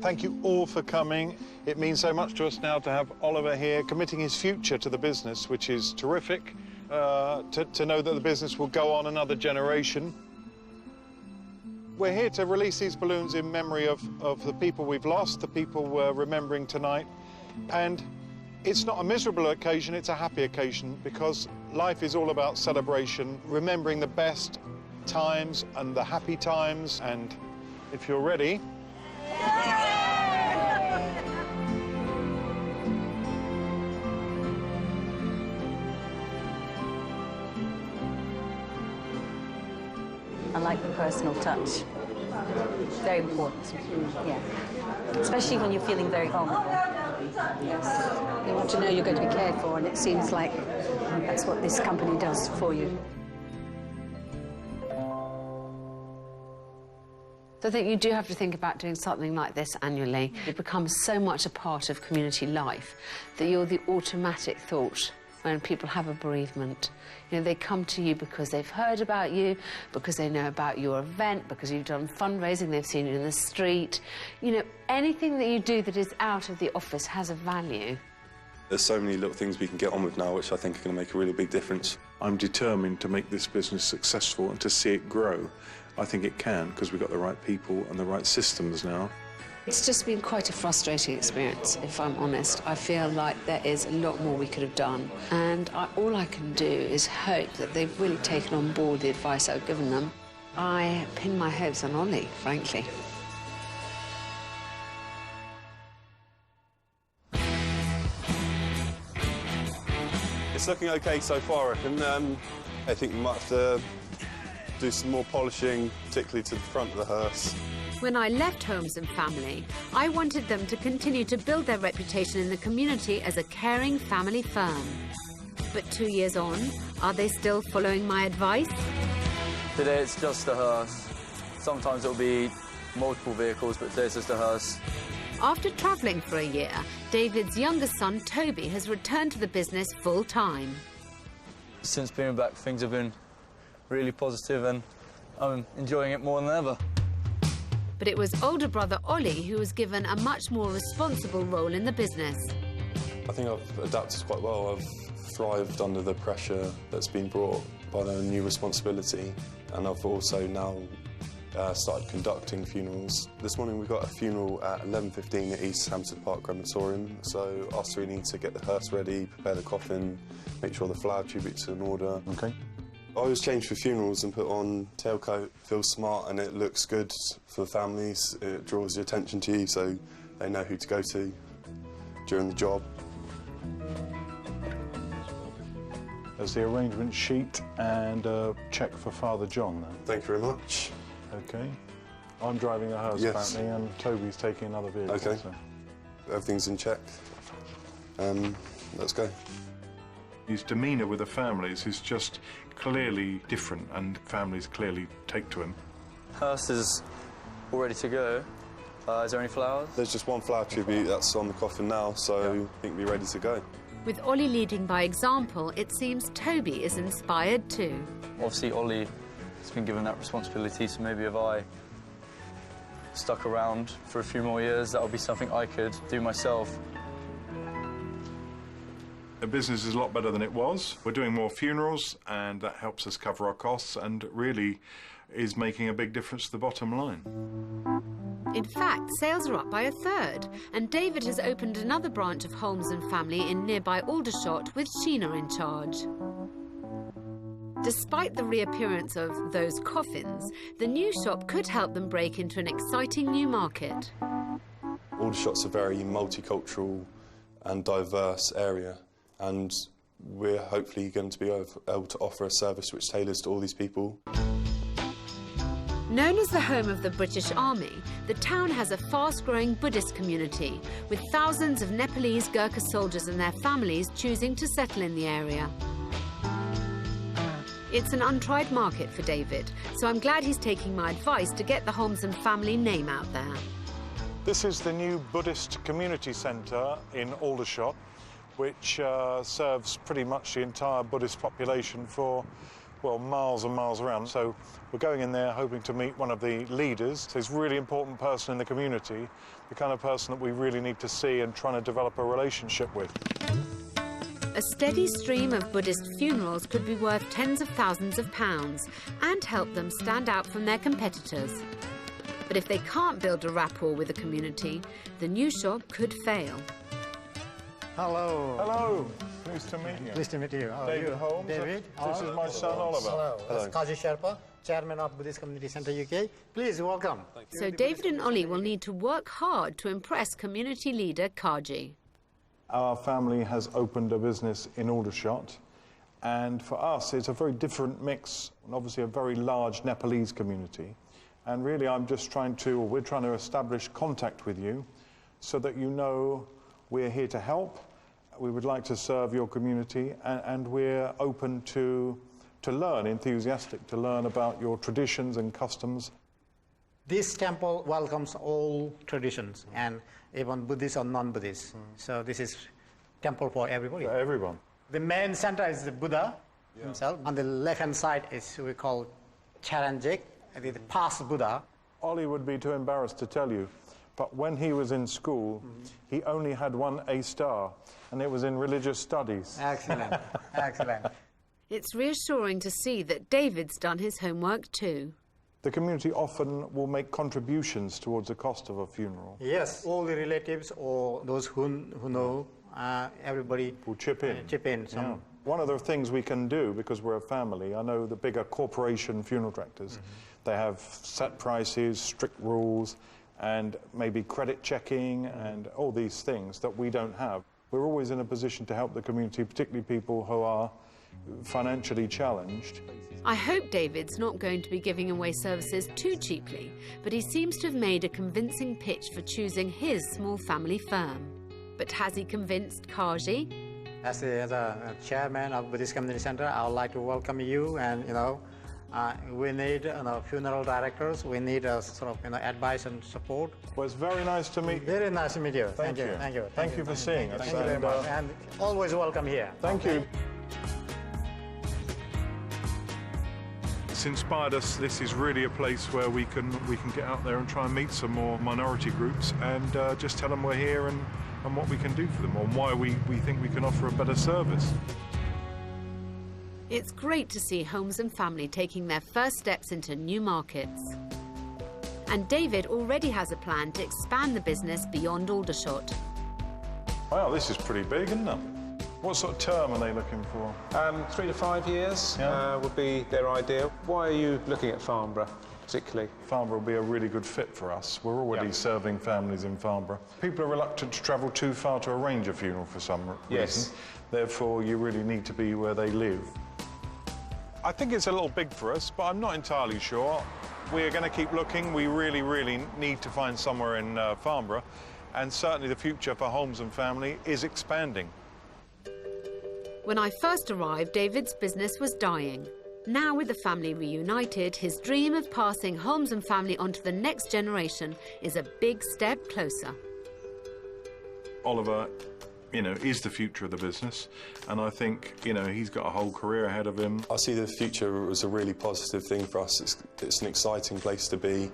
Thank you all for coming. It means so much to us now to have Oliver here, committing his future to the business, which is terrific, to know that the business will go on another generation. We're here to release these balloons in memory of the people we've lost, the people we're remembering tonight. And it's not a miserable occasion, it's a happy occasion, because life is all about celebration, remembering the best times and the happy times. And if you're ready... I like the personal touch. Very important. Yeah. Especially when you're feeling very vulnerable. Yes. You want to know you're going to be cared for, and it seems like that's what this company does for you. So I think you do have to think about doing something like this annually. It becomes so much a part of community life that you're the automatic thought when people have a bereavement. You know, they come to you because they've heard about you, because they know about your event, because you've done fundraising, they've seen you in the street. You know, anything that you do that is out of the office has a value. There's so many little things we can get on with now, which I think are going to make a really big difference. I'm determined to make this business successful and to see it grow. I think it can, because we've got the right people and the right systems now. It's just been quite a frustrating experience, if I'm honest. I feel like there is a lot more we could have done. And all I can do is hope that they've really taken on board the advice I've given them. I pin my hopes on Ollie, frankly. It's looking OK so far, I reckon. I think we might have to do some more polishing, particularly to the front of the hearse. When I left Holmes and family, I wanted them to continue to build their reputation in the community as a caring family firm. But 2 years on, are they still following my advice? Today it's just a hearse. Sometimes it'll be multiple vehicles, but today it's just a hearse. After travelling for a year, David's youngest son, Toby, has returned to the business full-time. Since being back, things have been really positive and I'm enjoying it more than ever. But it was older brother Ollie who was given a much more responsible role in the business. I think I've adapted quite well. I've thrived under the pressure that's been brought by the new responsibility, and I've also now started conducting funerals. This morning we've got a funeral at 11:15 at East Hampstead Park Crematorium, so us three need to get the hearse ready, prepare the coffin, make sure the flower tributes are in order. OK. I always change for funerals and put on tailcoat, feels smart and it looks good for the families. It draws your attention to you, so they know who to go to during the job. There's the arrangement sheet and a cheque for Father John then. Thank you very much. OK. I'm driving a hearse apparently, and Toby's taking another vehicle. OK. So. Everything's in check. Let's go. His demeanour with the families is just clearly different, and families clearly take to him. Hearse is all ready to go. Is there any flowers? There's just one flower tribute that's on the coffin now, so I think we're ready to go. With Ollie leading by example, it seems Toby is inspired too. Obviously, Ollie has been given that responsibility, so maybe if I stuck around for a few more years, that would be something I could do myself. The business is a lot better than it was. We're doing more funerals, and that helps us cover our costs and really is making a big difference to the bottom line. In fact, sales are up by a third, and David has opened another branch of Holmes and Family in nearby Aldershot with Sheena in charge. Despite the reappearance of those coffins, the new shop could help them break into an exciting new market. Aldershot's a very multicultural and diverse area, and we're hopefully going to be able to offer a service which tailors to all these people. Known as the home of the British Army, the town has a fast-growing Buddhist community, with thousands of Nepalese Gurkha soldiers and their families choosing to settle in the area. It's an untried market for David, so I'm glad he's taking my advice to get the Holmes and Family name out there. This is the new Buddhist community centre in Aldershot, which serves pretty much the entire Buddhist population for, well, miles and miles around. So we're going in there hoping to meet one of the leaders. So he's a really important person in the community, the kind of person that we really need to see and trying to develop a relationship with. A steady stream of Buddhist funerals could be worth tens of thousands of pounds and help them stand out from their competitors. But if they can't build a rapport with the community, the new shop could fail. Hello. Hello. Pleased to meet you. Pleased to meet you. How are David you? Holmes. David. This is my son Oliver. Hello. That's Kaji Sherpa, Chairman of Buddhist Community Centre UK. Please welcome. So David and Ollie will need to work hard to impress community leader Kaji. Our family has opened a business in Aldershot, and for us it's a very different mix, and obviously a very large Nepalese community. And really we're trying to establish contact with you so that you know we're here to help. We would like to serve your community, and we're open to learn, enthusiastic to learn about your traditions and customs. This temple welcomes all traditions, and even Buddhist or non-Buddhist. So this is temple for everybody. For everyone. The main center is the Buddha himself. On the left-hand side is we call Charanjik, the past Buddha. Ollie would be too embarrassed to tell you, but when he was in school, he only had one A star, and it was in religious studies. Excellent, excellent. It's reassuring to see that David's done his homework too. The community often will make contributions towards the cost of a funeral. Yes, all the relatives or those who know, everybody will chip in. Yeah. One of the things we can do, because we're a family, I know the bigger corporation funeral directors, they have set prices, strict rules, and maybe credit checking and all these things that we don't have. We're always in a position to help the community, particularly people who are financially challenged. I hope David's not going to be giving away services too cheaply, but he seems to have made a convincing pitch for choosing his small family firm. But has he convinced Kaji? As a chairman of Buddhist Community Centre, I would like to welcome you, and we need funeral directors. We need advice and support. Well, it's very nice to meet you. Very nice to meet you. Thank you. Thank you. Thank you for seeing us. Thank you very much. And always welcome here. Thank you. It's inspired us. This is really a place where we can get out there and try and meet some more minority groups and just tell them we're here and what we can do for them, or why we think we can offer a better service. It's great to see Holmes and Family taking their first steps into new markets. And David already has a plan to expand the business beyond Aldershot. Wow, this is pretty big, isn't it? What sort of term are they looking for? 3 to 5 years would be their ideal. Why are you looking at Farnborough? particularly. Farnborough will be a really good fit for us. We're already serving families in Farnborough. People are reluctant to travel too far to arrange a funeral for some reason. Therefore, you really need to be where they live. I think it's a little big for us, but I'm not entirely sure. We're going to keep looking. We really, really need to find somewhere in Farnborough, and certainly the future for Holmes and family is expanding. When I first arrived, David's business was dying. Now, with the family reunited, his dream of passing Holmes and family on to the next generation is a big step closer. Oliver, you know, is the future of the business, and I think, you know, he's got a whole career ahead of him. I see the future as a really positive thing for us. It's an exciting place to be.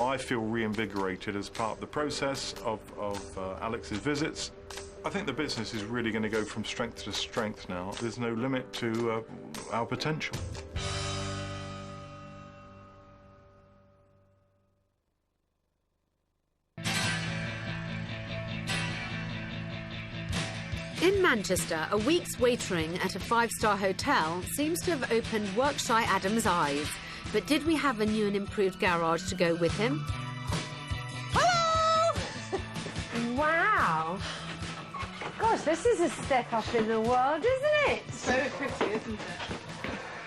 I feel reinvigorated as part of the process of Alex's visits. I think the business is really going to go from strength to strength now. There's no limit to our potential. In Manchester, a week's waitering at a five-star hotel seems to have opened work-shy Adam's eyes. But did we have a new and improved garage to go with him? Hello! Wow. Gosh, this is a step up in the world, isn't it? It's very pretty, isn't it?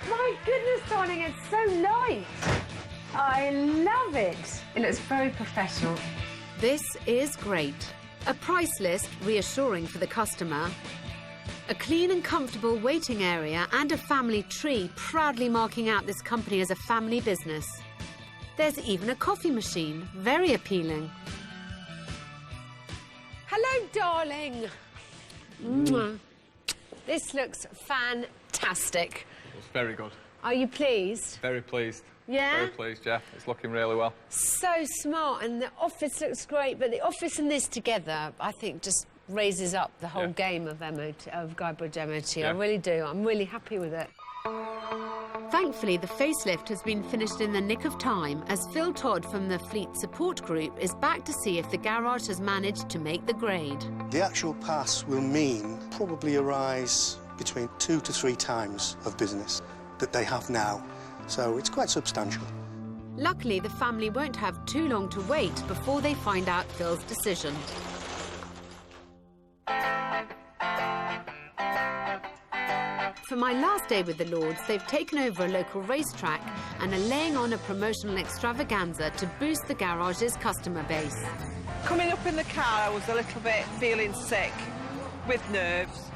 My goodness, darling, it's so light. I love it. It looks very professional. This is great. A price list reassuring for the customer. A clean and comfortable waiting area and a family tree proudly marking out this company as a family business. There's even a coffee machine, very appealing. Hello, darling. This looks fantastic. It's very good. Are you pleased? Very pleased. Yeah? Very pleased, yeah. It's looking really well. So smart, and the office looks great, but the office and this together, I think, just raises up the whole game of MOT, of Guybridge MOT. I really do. I'm really happy with it. Thankfully, the facelift has been finished in the nick of time, as Phil Todd from the Fleet Support Group is back to see if the garage has managed to make the grade. The actual pass will mean probably a rise between 2 to 3 times of business that they have now. So it's quite substantial. Luckily, the family won't have too long to wait before they find out Phil's decision. For my last day with the Lords, they've taken over a local racetrack and are laying on a promotional extravaganza to boost the garage's customer base. Coming up in the car, I was a little bit feeling sick, with nerves.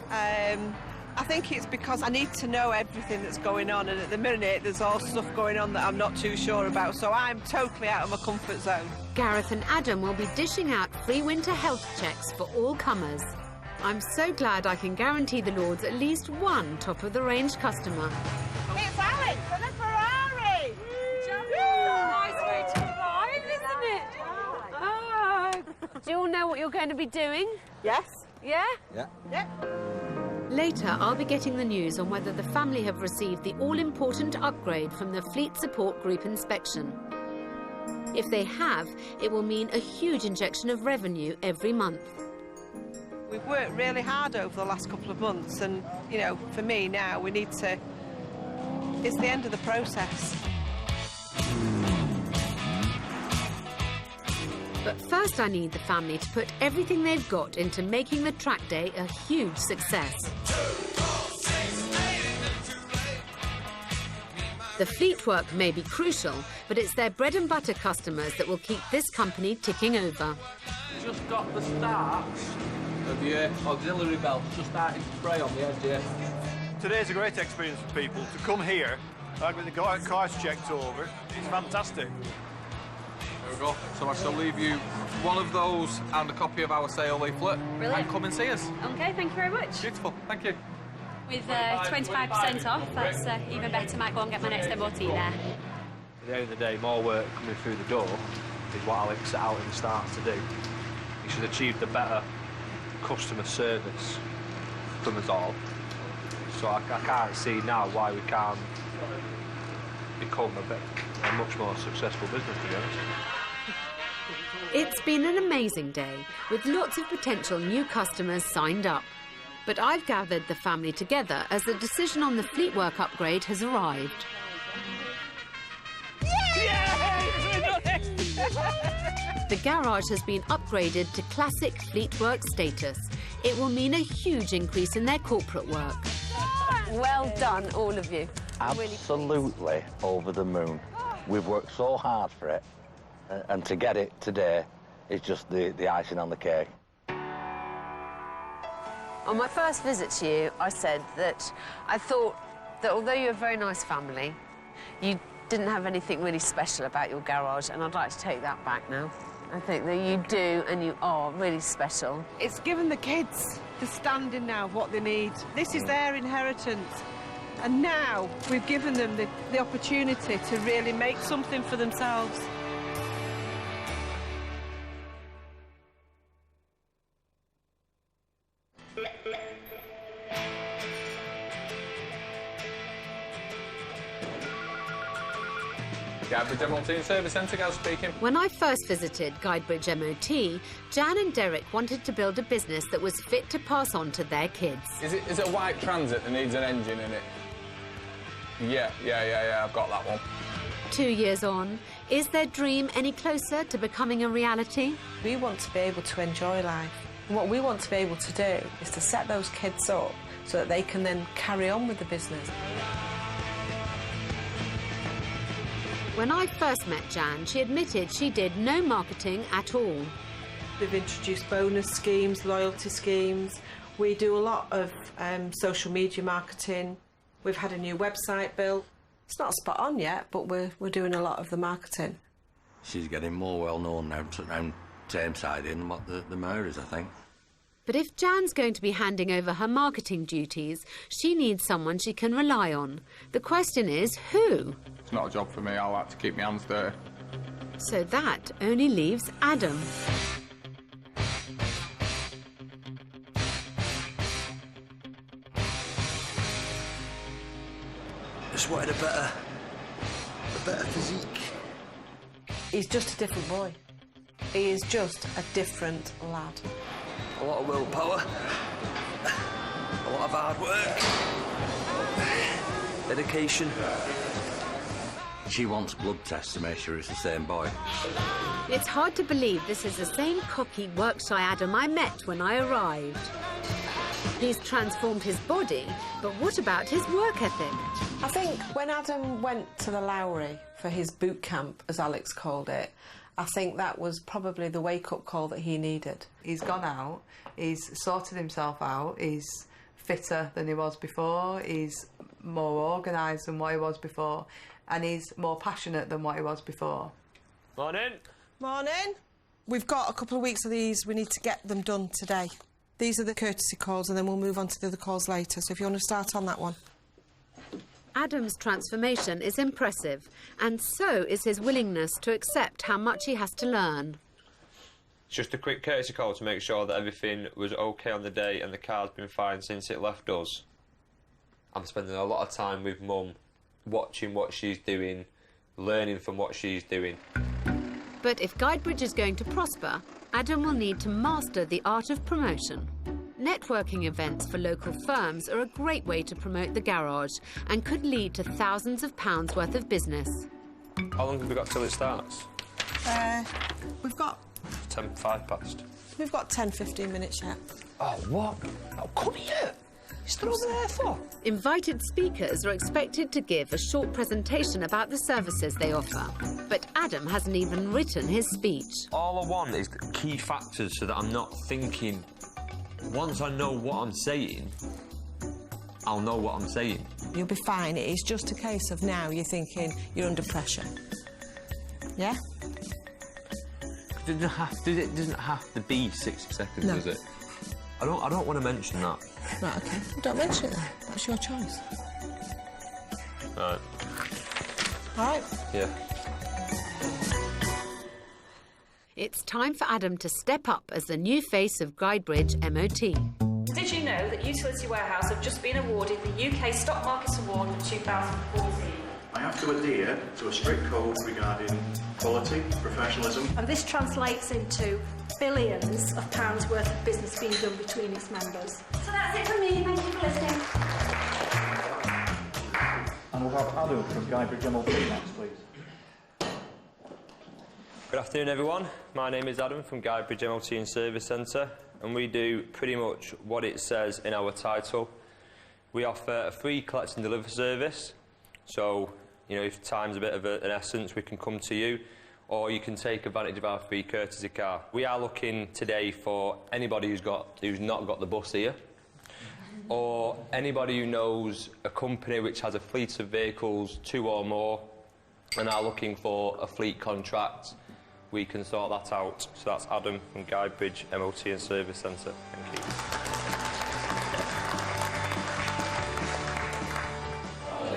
I think it's because I need to know everything that's going on, and at the minute there's all stuff going on that I'm not too sure about, so I'm totally out of my comfort zone. Gareth and Adam will be dishing out free winter health checks for all comers. I'm so glad I can guarantee the Lords at least one top-of-the-range customer. It's Alex and a Ferrari! Nice way to arrive, isn't it? Oh. Do you all know what you're going to be doing? Yes. Yeah? Yeah. Yep. Later, I'll be getting the news on whether the family have received the all-important upgrade from the Fleet Support Group inspection. If they have, it will mean a huge injection of revenue every month. We've worked really hard over the last couple of months, and, you know, for me now, we need to... It's the end of the process. But first I need the family to put everything they've got into making the track day a huge success. The fleet work may be crucial, but it's their bread and butter customers that will keep this company ticking over. Just got the starts of your auxiliary belt, just starting to spray on the edge here. Today's a great experience for people to come here, with the cars checked over. It's fantastic. There we go. So I shall leave you one of those and a copy of our sale leaflet. Brilliant. And come and see us. OK, thank you very much. Beautiful, thank you. With 25% off, that's even better. Might go and get my next MOT there. At the end of the day, more work coming through the door is what Alex set out in the start to do. He should achieve the better customer service from us all. So I can't see now why we can't become a much more successful business, to be honest. It's been an amazing day, with lots of potential new customers signed up. But I've gathered the family together as the decision on the fleet work upgrade has arrived. the garage has been upgraded to classic fleetwork status. It will mean a huge increase in their corporate work. Well done, all of you. Absolutely over the moon. We've worked so hard for it, and to get it today is just the icing on the cake. On my first visit to you, I said that I thought that although you're a very nice family, you didn't have anything really special about your garage, and I'd like to take that back now. I think that you do, and you are really special. It's given the kids the standing now, what they need. This is their inheritance. And now we've given them the opportunity to really make something for themselves. Bridge MOT Service Centre, Gav speaking. When I first visited Bridge MOT, Jan and Derek wanted to build a business that was fit to pass on to their kids. Is it a white Transit that needs an engine in it? Yeah, I've got that one. 2 years on, is their dream any closer to becoming a reality? We want to be able to enjoy life. And what we want to be able to do is to set those kids up so that they can then carry on with the business. When I first met Jan, she admitted she did no marketing at all. They've introduced bonus schemes, loyalty schemes. We do a lot of social media marketing. We've had a new website built. It's not spot on yet, but we're doing a lot of the marketing. She's getting more well-known now around Tameside than what the mayor is, I think. But if Jan's going to be handing over her marketing duties, she needs someone she can rely on. The question is, who? It's not a job for me. I like to keep my hands dirty. So that only leaves Adam. Just wanted a better physique. He's just a different boy. He is just a different lad. A lot of willpower, a lot of hard work, dedication. She wants blood tests to make sure it's the same boy. It's hard to believe this is the same cocky, work-shy Adam I met when I arrived. He's transformed his body, but what about his work ethic? I think when Adam went to the Lowry for his boot camp, as Alex called it, I think that was probably the wake-up call that he needed. He's gone out, he's sorted himself out, he's fitter than he was before, he's more organised than what he was before, and he's more passionate than what he was before. Morning. Morning. We've got a couple of weeks of these, we need to get them done today. These are the courtesy calls, and then we'll move on to the other calls later, so if you want to start on that one. Adam's transformation is impressive, and so is his willingness to accept how much he has to learn. Just a quick courtesy call to make sure that everything was OK on the day and the car's been fine since it left us. I'm spending a lot of time with Mum, watching what she's doing, learning from what she's doing. But if Guidebridge is going to prosper, Adam will need to master the art of promotion. Networking events for local firms are a great way to promote the garage and could lead to thousands of pounds worth of business. How long have we got till it starts? We've got 5 past. We've got 10-15 minutes yet. Oh, what? Oh, come here! You're still over there for? Invited speakers are expected to give a short presentation about the services they offer. But Adam hasn't even written his speech. All I want is key factors so that I'm not thinking... Once I know what I'm saying, I'll know what I'm saying. You'll be fine. It is just a case of now you're thinking you're under pressure. Yeah? It doesn't have to be 60 seconds, No. does it? I don't want to mention that. Right, OK. Don't mention it then. That's your choice. Right. All right? Yeah. It's time for Adam to step up as the new face of Guidebridge MOT. Did you know that Utility Warehouse have just been awarded the UK Stock Markets Award for 2014? I have to adhere to a strict code regarding quality, professionalism. And this translates into billions of pounds worth of business being done between its members. So that's it from me. Thank you for listening. And we'll have Adam from Guidebridge MOT next, please. Good afternoon, everyone. My name is Adam from Bridge MOT and Service Centre, and we do pretty much what it says in our title. We offer a free collect and deliver service, so if time's a bit of an essence, we can come to you, or you can take advantage of our free courtesy car. We are looking today for anybody who's not got the bus here, or anybody who knows a company which has a fleet of vehicles, 2 or more, and are looking for a fleet contract. We can sort that out. So that's Adam from Bridge MOT and Service Centre. Thank you.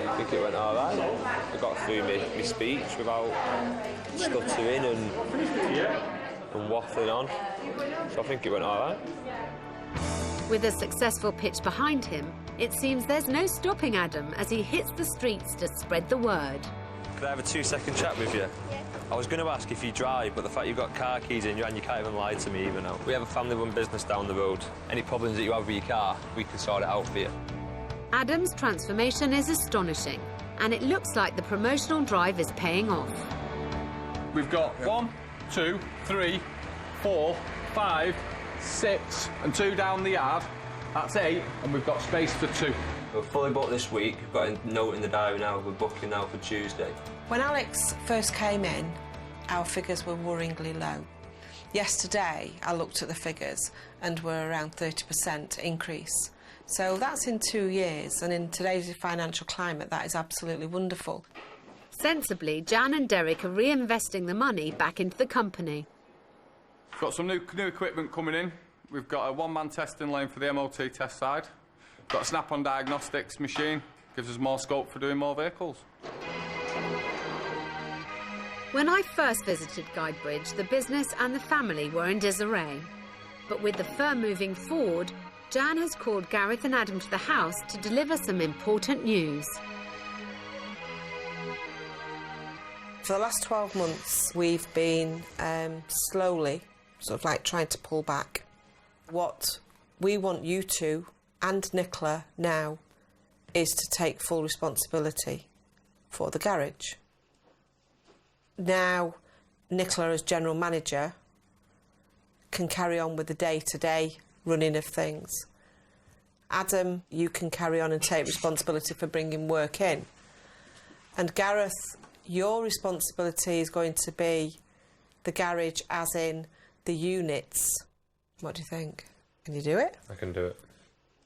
I think it went all right. I got through my speech without stuttering and waffling on. So I think it went all right. With a successful pitch behind him, it seems there's no stopping Adam as he hits the streets to spread the word. Could I have a 2-second chat with you? Yeah. I was going to ask if you drive, but the fact you've got car keys in your hand, you can't even lie to me even now. We have a family-run business down the road. Any problems that you have with your car, we can sort it out for you. Adam's transformation is astonishing, and it looks like the promotional drive is paying off. We've got 1, 2, 3, 4, 5, 6, and 2 down the yard. That's 8, and we've got space for 2. We're fully booked this week. We've got a note in the diary now. We're booking now for Tuesday. When Alex first came in, our figures were worryingly low. Yesterday, I looked at the figures and we're around 30% increase. So that's in 2 years, and in today's financial climate, that is absolutely wonderful. Sensibly, Jan and Derek are reinvesting the money back into the company. Got some new equipment coming in. We've got a 1-man testing lane for the MOT test side. Got a snap-on diagnostics machine. Gives us more scope for doing more vehicles. When I first visited Guidebridge, the business and the family were in disarray. But with the firm moving forward, Jan has called Gareth and Adam to the house to deliver some important news. For the last 12 months, we've been slowly trying to pull back. What we want you to, and Nicola now, is to take full responsibility for the garage. Now, Nicola, as general manager, can carry on with the day-to-day running of things. Adam, you can carry on and take responsibility for bringing work in. And Gareth, your responsibility is going to be the garage, as in the units. What do you think? Can you do it? I can do it.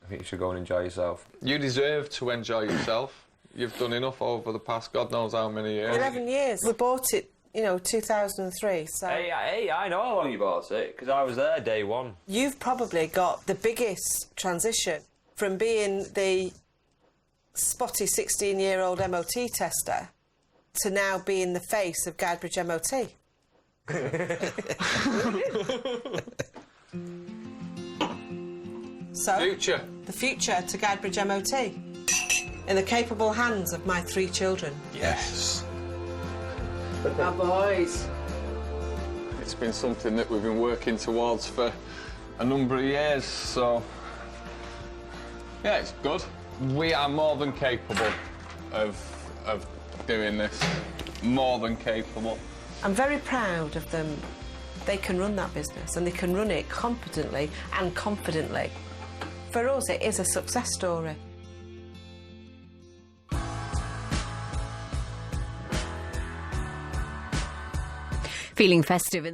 I think you should go and enjoy yourself. You deserve to enjoy yourself. You've done enough over the past God knows how many years. 11 years. We bought it, 2003, so... Hey, I know how long you bought it, because I was there day one. You've probably got the biggest transition from being the spotty 16-year-old MOT tester to now being the face of Guidebridge MOT. So, the future to Guidebridge MOT, in the capable hands of my 3 children. Yes. My boys. It's been something that we've been working towards for a number of years, so... yeah, it's good. We are more than capable of doing this. More than capable. I'm very proud of them. They can run that business, and they can run it competently and confidently. For us, it is a success story. Feeling festive in the